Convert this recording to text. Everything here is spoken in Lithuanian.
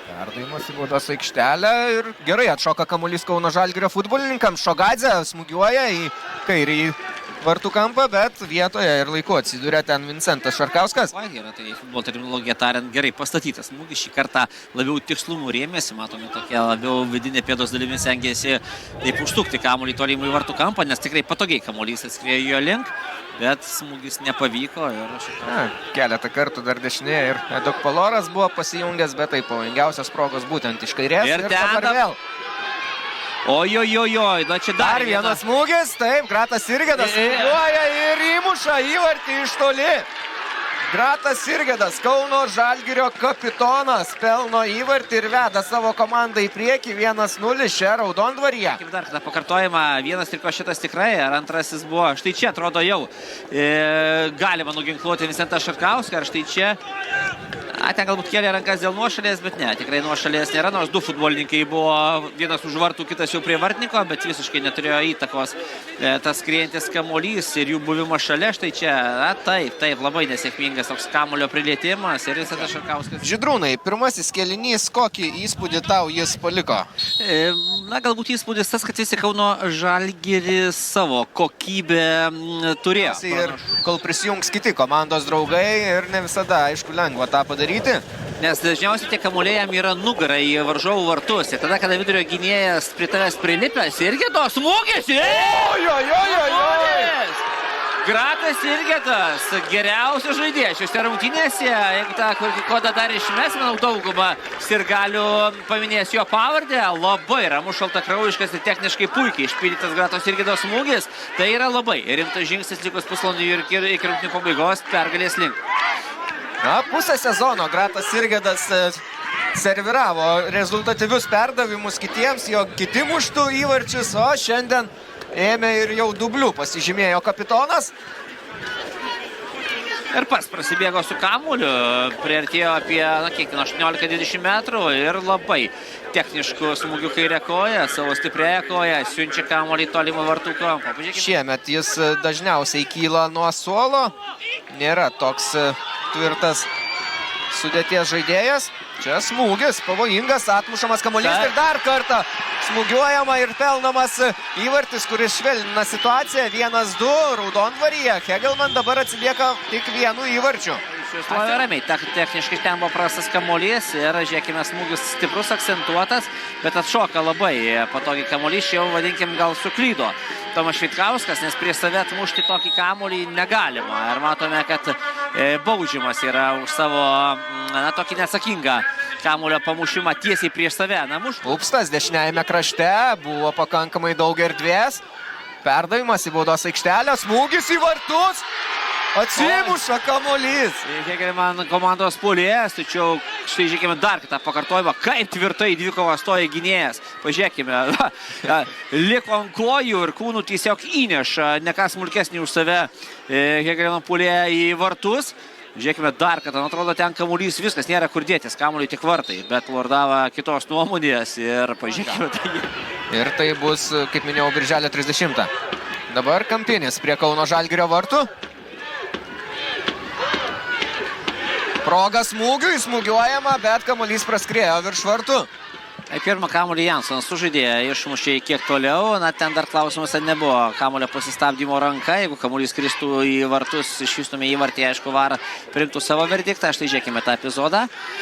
Perdavimas į baudos aikštelę ir gerai atšoka kamuolys Kauno Žalgirio futbolininkams. Šogadzė smūgiuoja į kairįjį vartų kampą, bet vietoje ir laiku atsiduria ten Vincentas Šarkauskas. Yra tai futbolo terminologija tariant gerai pastatytas smūgis. Šį kartą labiau tikslumų rėmėsi, matome tokia labiau vidinė pėdos dalimi stengiasi taip užsukti kamuolį tolimų į vartų kampą, nes tikrai patogiai kamuolys atskriejo jo link, bet smūgis nepavyko. Keletą kartų dar dešinėje ir Edok Paloras buvo pasijungęs, bet tai pavojingiausios progos būtent iš kairės ir dabar vėl. Ojojojoj, na čia dar vienas smūgis, taip, Gratas Sirgedas smūgiuoja ir įmuša įvartį iš toli. Gratas Sirgedas, Kauno Žalgirio kapitonas, pelno įvartį ir veda savo komandą į priekį 1-0 čia Raudondvaryje. Kaip dar kartą pakartojama, vienas triko šitas tikrai, ar antrasis buvo, štai čia atrodo jau galima nuginkluoti Vincentą Šarkauską, ar štai čia. Ten galbūt kėlė rankas dėl nuošalės, bet ne, tikrai nuošalės nėra, nors du futbolininkai buvo, vienas už vartų, kitas jau prie vartininko, bet visiškai neturėjo įtakos tas skriejantis kamuolys ir jų buvimas šalia. Štai čia, taip, labai nesėkmingas toks kamuolio prilietimas ir Vincentas Šarkauskas. Žydrūnai, pirmasis kėlinys, kokį įspūdį tau jis paliko? Galbūt įspūdis tas, kad visi Kauno Žalgiris savo kokybę turėjo. Ir kol prisijungs kiti komandos draugai ir ne visada, aišku, lengva tą padaryti. Nes dažniausiai tie kamuoliai jam yra nugara į varžovų vartus. Ir tada, kada vidurio gynėjas prie tavęs prilipęs, irgi tos smūgis. Gratas Sirgedas, geriausias žaidėjas šiuose rungtynėse. Jeigu tą kodą dar išmes, manau, daugumą sirgalių paminės jo pavardę. Labai ramus, šaltakraujiškas ir techniškai puikiai išpildytas Gratos Sirgedos smūgis. Tai yra labai rimtas žingsnis likus pusvalandį ir iki rungtynių pabaigos pergalės link. Pusę sezono Gratas Sirgedas serviravo rezultatyvius perdavimus kitiems, jo kiti muštų įvarčius, o šiandien ėmė ir jau dublių pasižymėjo kapitonas. Ir pats prasibėgo su kamuoliu, priartėjo apie 18-20 metrų ir labai techniškų smūgių kairę koją, savo stipriąją koją, siunčia kamuolį tolimą vartų kampą. Šiemet jis dažniausiai kyla nuo suolo, nėra toks tvirtas sudėties žaidėjas. Čia smūgis, pavojingas, atmušamas kamuolys ir dar kartą smūgiuojama ir pelnomas įvartis, kuris švelnina situaciją. 1-2 Raudondvaryje. Hegelman dabar atsilieka tik vienu įvarčiu. Ramiai, techniškai ten buvo prastas kamuolys ir žiūrėkime, smūgis stiprus, akcentuotas, bet atšoka labai patogiai kamuolys, jau vadinkim gal suklydo Tomas Švitkauskas, nes prie save atmušti tokį kamuolį negalima. Ir matome, kad baudžiamas yra už savo tokį neatsakingą kamuolio pamušimą tiesiai prieš save. Upstas dešiniajame krašte, buvo pakankamai daug erdvės. Perdavimas į baudos aikštelę, smūgis į vartus. Atsimuša kamuolys. Hegelman komandos puolėjas, tačiau štai žiūrėkime dar kitą pakartojimą, kaip tvirtai dvikovą stoja gynėjas. Pažiūrėkime, liko ant kojų ir kūnų tiesiog įneša ne ką smulkesnį už save Hegelman puolėją į vartus. Žiūrėkime dar, kad atrodo ten kamuolys viskas, nėra kur dėtis, kamuoliui tik vartai, bet lordava kitos nuomonės ir pažiūrėkime tai. Ir tai bus, kaip minėjau, birželio 30. Dabar kampinis prie Kauno Žalgirio vartų. Proga smūgiui, smūgiuojama, bet kamuolys praskriejo virš vartų. Pirmą kamuolį Jansonas sužaidė, išmušė kiek toliau, ten dar klausimas nebuvo kamuolio pasistabdymo ranka, jeigu kamuolys kristų į vartus, išvystume įvartį, aišku, VAR priimtų savo verdiktą, štai žiūrėkime tą epizodą.